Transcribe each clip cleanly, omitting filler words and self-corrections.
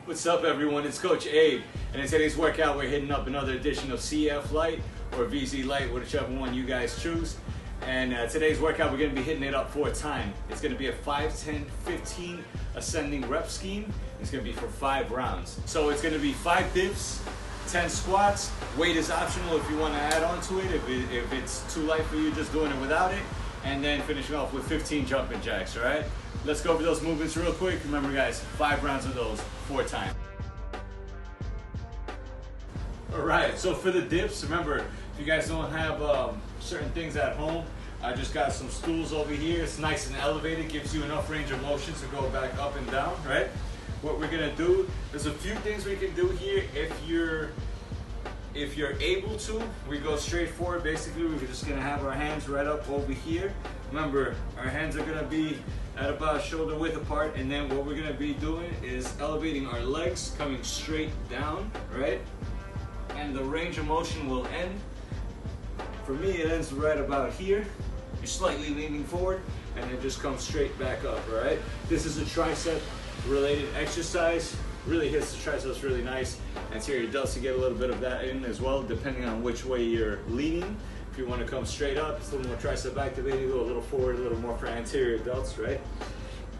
What's up everyone, it's Coach Abe, and in today's workout we're hitting up another edition of CF Lite or VZ Lite, whichever one you guys choose. And today's workout we're going to be hitting it up for time. It's going to be a 5, 10, 15 ascending rep scheme. It's going to be for 5 rounds. So it's going to be 5 dips, 10 squats. Weight is optional if you want to add on to it, if it's too light for you just doing it without it. And then finishing off with 15 jumping jacks, all right? Let's go over those movements real quick. Remember guys, 5 rounds of those, 4 times. All right, so for the dips, remember, if you guys don't have certain things at home, I just got some stools over here. It's nice and elevated, gives you enough range of motion to go back up and down, right? What we're gonna do, there's a few things we can do here. If you're able to, we go straight forward. Basically, we're just gonna have our hands right up over here. Remember, our hands are gonna be at about shoulder width apart, and then what we're gonna be doing is elevating our legs, coming straight down, right? And the range of motion will end. For me, it ends right about here. You're slightly leaning forward, and then just come straight back up, all right? This is a tricep related exercise. Really hits the triceps really nice. Anterior delts, to get a little bit of that in as well, depending on which way you're leaning. If you want to come straight up, it's a little more tricep activated, go a little forward, a little more for anterior delts, right?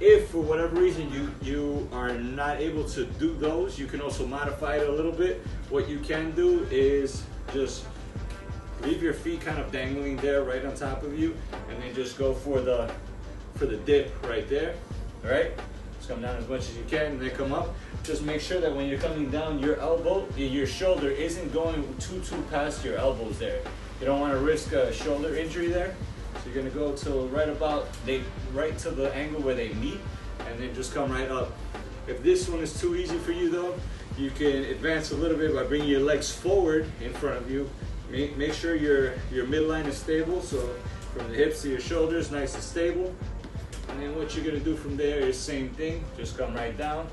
If for whatever reason you are not able to do those, you can also modify it a little bit. What you can do is just leave your feet kind of dangling there right on top of you, and then just go for the dip right there, all right? Just come down as much as you can and then come up. Just make sure that when you're coming down, your shoulder isn't going too past your elbows there. You don't want to risk a shoulder injury there. So you're gonna go till right to the angle where they meet, and then just come right up. If this one is too easy for you though, you can advance a little bit by bringing your legs forward in front of you. Make sure your midline is stable, so from the hips to your shoulders, nice and stable. And then what you're gonna do from there is same thing, just come right down.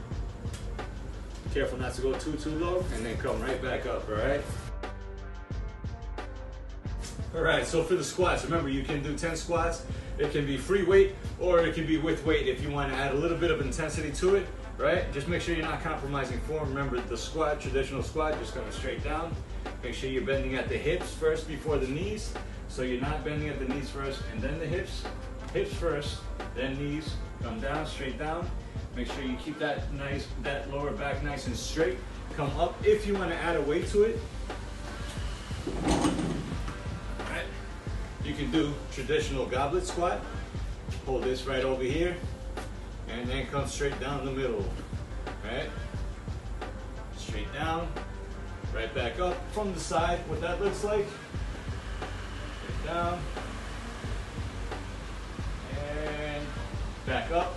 Careful not to go too low, and then come right back up, all right? All right, so for the squats, remember you can do 10 squats. It can be free weight, or it can be with weight if you want to add a little bit of intensity to it, right? Just make sure you're not compromising form. Remember the squat, traditional squat, just coming straight down. Make sure you're bending at the hips first before the knees. So you're not bending at the knees first and then the hips. Hips first, then knees, come down, straight down. Make sure you keep that lower back nice and straight. Come up if you want to add a weight to it. Right. You can do traditional goblet squat. Hold this right over here, and then come straight down the middle. Right? Straight down, right back up from the side. What that looks like. Straight down, and back up.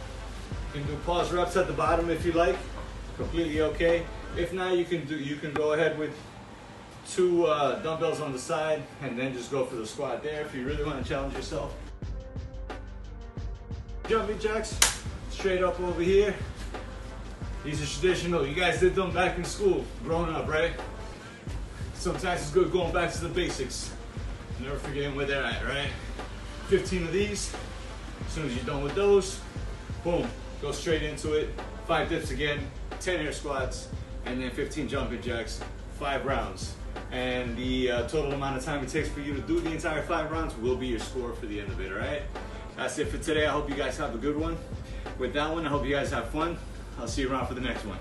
You can do pause reps at the bottom if you like, completely okay. If not, you can go ahead with 2 dumbbells on the side and then just go for the squat there if you really want to challenge yourself. Jumping jacks, straight up over here. These are traditional. You guys did them back in school, growing up, right? Sometimes it's good going back to the basics. Never forgetting where they're at, right? 15 of these. As soon as you're done with those, boom. Go straight into it. 5 dips again, 10 air squats, and then 15 jumping jacks, 5 rounds. And the total amount of time it takes for you to do the entire 5 rounds will be your score for the end of it, all right? That's it for today. I hope you guys have a good one. With that one, I hope you guys have fun. I'll see you around for the next one.